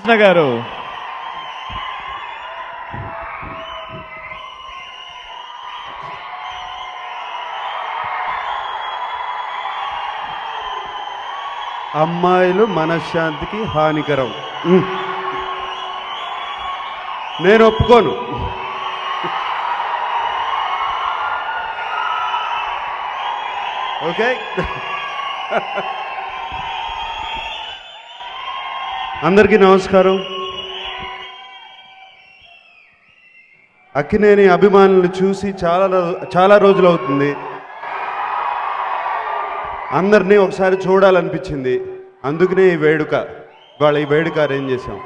కృష్ణ గారు. అమ్మాయిలు మనశ్శాంతికి హానికరం. నేను ఒప్పుకోను. ఓకే, అందరికీ నమస్కారం. అక్కినేని అభిమానులు చూసి చాలా రోజులు అవుతుంది. అందరినీ ఒకసారి చూడాలనిపించింది. అందుకనే ఈ వేడుక, ఇవాళ ఈ వేడుక అరేంజ్ చేశాం.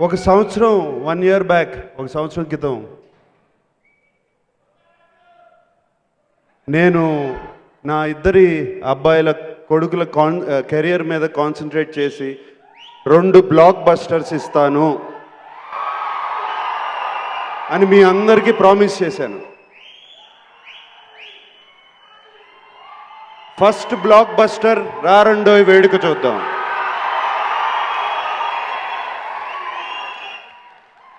ఒక సంవత్సరం 1 year బ్యాక్, ఒక సంవత్సరం క్రితం నేను నా ఇద్దరి అబ్బాయిల కొడుకుల కెరియర్ మీద కాన్సన్ట్రేట్ చేసి 2 బ్లాక్ బస్టర్స్ ఇస్తాను అని మీ అందరికీ ప్రామిస్ చేశాను. ఫస్ట్ బ్లాక్ బస్టర్ రెండో వేడుక చూద్దాం.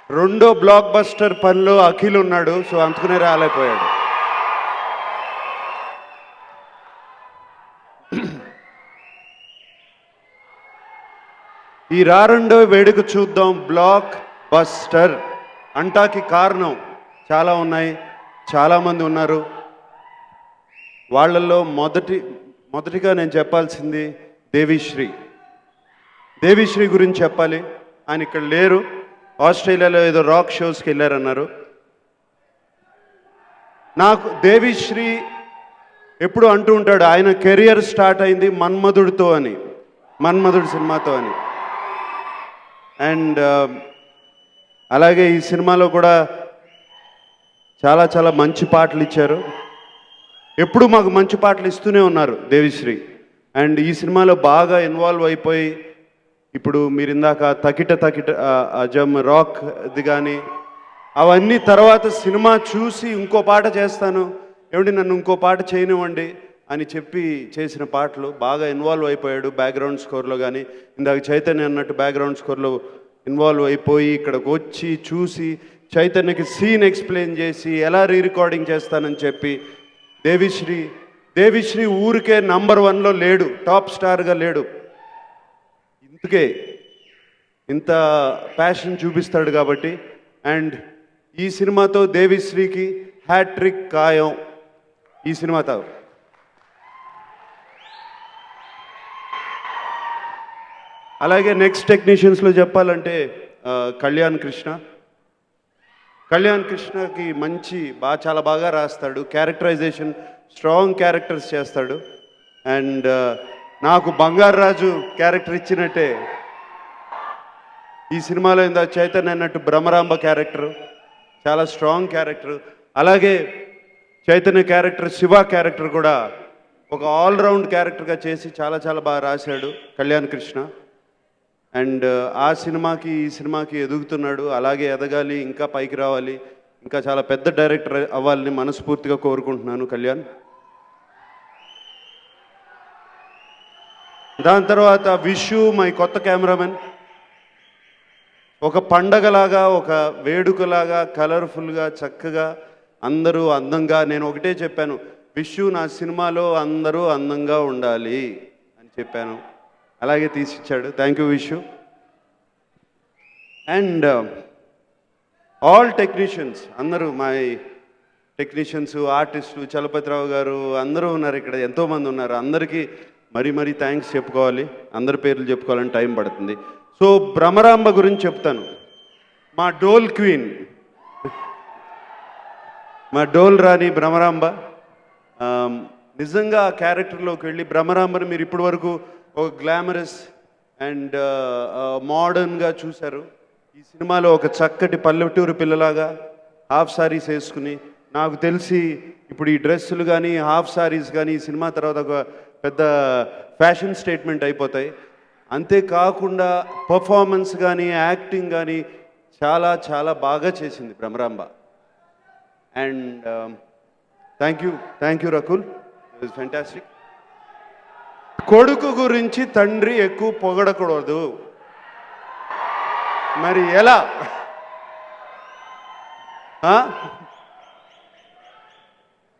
రెండో బ్లాక్ బస్టర్ పనిలో అఖిల్ ఉన్నాడు, సో అందుకునే రాలేకపోయాడు. ఈ రెండో వేడుక చూద్దాం బ్లాక్ బస్టర్ అంటాకి కారణం చాలా ఉన్నాయి, చాలామంది ఉన్నారు. వాళ్ళల్లో మొదటిగా నేను చెప్పాల్సింది దేవిశ్రీ గురించి చెప్పాలి. ఆయన ఇక్కడ లేరు, ఆస్ట్రేలియాలో ఏదో రాక్ షోస్కి వెళ్ళారన్నారు. నాకు దేవిశ్రీ ఎప్పుడు అంటూ ఉంటాడు, ఆయన కెరియర్ స్టార్ట్ అయింది మన్మధుడు సినిమాతో అని. అండ్ అలాగే ఈ సినిమాలో కూడా చాలా మంచి పాటలు ఇచ్చారు. ఎప్పుడు మాకు మంచి పాటలు ఇస్తూనే ఉన్నారు దేవిశ్రీ. అండ్ ఈ సినిమాలో బాగా ఇన్వాల్వ్ అయిపోయి ఇప్పుడు మీరు ఇందాక తకిట అజమ్ రాక్ది కానీ అవన్నీ తర్వాత సినిమా చూసి ఇంకో పాట చేస్తాను, ఏమిటి నన్ను ఇంకో పాట చేయనివ్వండి అని చెప్పి చేసిన పాటలు. బాగా ఇన్వాల్వ్ అయిపోయాడు బ్యాక్గ్రౌండ్ స్కోర్లో కానీ. ఇందాక చైతన్య అన్నట్టు బ్యాక్గ్రౌండ్ స్కోర్లో ఇన్వాల్వ్ అయిపోయి ఇక్కడికి వచ్చి చూసి చైతన్యకి సీన్ ఎక్స్ప్లెయిన్ చేసి ఎలా రీరికార్డింగ్ చేస్తానని చెప్పి దేవిశ్రీ ఊరికే నంబర్ 1లో లేడు, టాప్ స్టార్గా లేడు. ఇందుకే ఇంత ప్యాషన్ చూపిస్తాడు కాబట్టి. అండ్ ఈ సినిమాతో దేవిశ్రీకి హ్యాట్రిక్ ఖాయం. ఈ సినిమాతో అలాగే నెక్స్ట్ టెక్నీషియన్స్లో చెప్పాలంటే కళ్యాణ్ కృష్ణకి చాలా బాగా రాస్తాడు, క్యారెక్టరైజేషన్ స్ట్రాంగ్ క్యారెక్టర్స్ చేస్తాడు. అండ్ నాకు బంగారాజు క్యారెక్టర్ ఇచ్చినట్టే ఈ సినిమాలో ఇందా చైతన్య అన్నట్టు భ్రమరాంబ క్యారెక్టర్ చాలా స్ట్రాంగ్ క్యారెక్టర్. అలాగే చైతన్య క్యారెక్టర్ శివ క్యారెక్టర్ కూడా ఒక ఆల్రౌండ్ క్యారెక్టర్గా చేసి చాలా బాగా రాశాడు కళ్యాణ్ కృష్ణ. అండ్ ఆ సినిమాకి ఈ సినిమాకి ఎదుగుతున్నాడు, అలాగే ఎదగాలి, ఇంకా పైకి రావాలి, ఇంకా చాలా పెద్ద డైరెక్టర్ అవ్వాలని మనస్ఫూర్తిగా కోరుకుంటున్నాను కళ్యాణ్. దాని తర్వాత విషు మై కొత్త కెమెరామెన్. ఒక పండగలాగా, ఒక వేడుకలాగా, కలర్ఫుల్గా, చక్కగా, అందరూ అందంగా. నేను ఒకటే చెప్పాను, విషు నా సినిమాలో అందరూ అందంగా ఉండాలి అని చెప్పాను, అలాగే తీసిచ్చాడు. Thank you Vishu. And all technicians, అందరూ మా టెక్నీషియన్స్, ఆర్టిస్టు, చలపతిరావు గారు అందరూ ఉన్నారు ఇక్కడ, ఎంతోమంది ఉన్నారు. అందరికీ మరీ థ్యాంక్స్ చెప్పుకోవాలి. అందరి పేర్లు చెప్పుకోవాలని టైం పడుతుంది. సో భ్రమరాంబ గురించి చెప్తాను. మా డోల్ క్వీన్, మా డోల్ రాణి భ్రమరాంబ. నిజంగా ఆ క్యారెక్టర్లోకి వెళ్ళి భ్రమరాంబని మీరు ఇప్పటి వరకు ఒక గ్లామరస్ అండ్ మోడర్న్గా చూశారు. ఈ సినిమాలో ఒక చక్కటి పల్లెటూరు పిల్లలాగా హాఫ్ సారీస్ వేసుకుని, నాకు తెలిసి ఇప్పుడు ఈ డ్రెస్సులు కానీ హాఫ్ సారీస్ కానీ ఈ సినిమా తర్వాత ఒక పెద్ద ఫ్యాషన్ స్టేట్మెంట్ అయిపోతాయి. అంతేకాకుండా పర్ఫార్మెన్స్ కానీ యాక్టింగ్ కానీ చాలా బాగా చేసింది Bhramaramba. And thank you Rakul, it was fantastic. కొడుకు గురించి తండ్రి ఎక్కువ పొగడకూడదు. మరి ఎలా?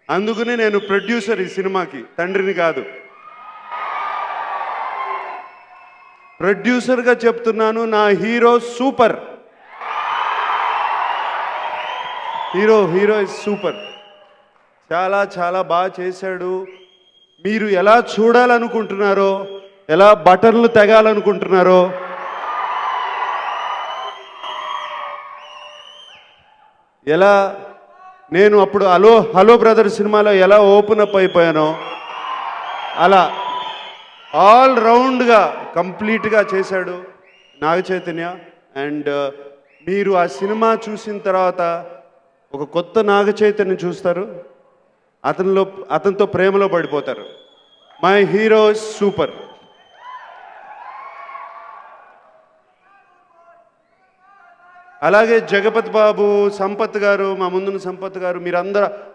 అందుకని నేను ప్రొడ్యూసర్ ఈ సినిమాకి, తండ్రిని కాదు. ప్రొడ్యూసర్గా చెప్తున్నాను, నా hero super. Hero is super. చాలా చాలా బాగా చేశాడు. మీరు ఎలా చూడాలనుకుంటున్నారో, ఎలా బటన్లు తెగాలనుకుంటున్నారో, ఎలా నేను అప్పుడు హలో బ్రదర్ సినిమాలో ఎలా ఓపెన్ అప్ అయిపోయానో అలా ఆల్ రౌండ్గా కంప్లీట్గా చేశాడు నాగ చైతన్య. అండ్ మీరు ఆ సినిమా చూసిన తర్వాత ఒక కొత్త నాగ చైతన్యం చూస్తారు, అతనితో ప్రేమలో పడిపోతారు. My hero super. అలాగే జగపతి బాబు, సంపత్ గారు, మా ముందున్న సంపత్ గారు,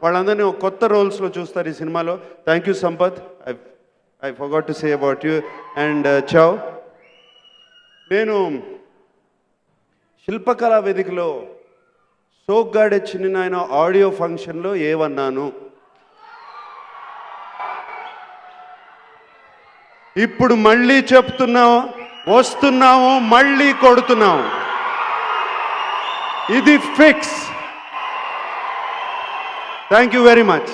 వాళ్ళందరినీ ఒక కొత్త రోల్స్లో చూస్తారు ఈ సినిమాలో. Thank you Sampath. I forgot to say about you. And చావ్. నేను శిల్పకళా వేదికలో సోగ్గాడే చిన్న నాయన ఆడియో ఫంక్షన్లో ఏమన్నాను, ఇప్పుడు మళ్ళీ చెప్తున్నాము, వస్తున్నాము, మళ్ళీ కొడుతున్నాము. ఇది fix. Thank you very much.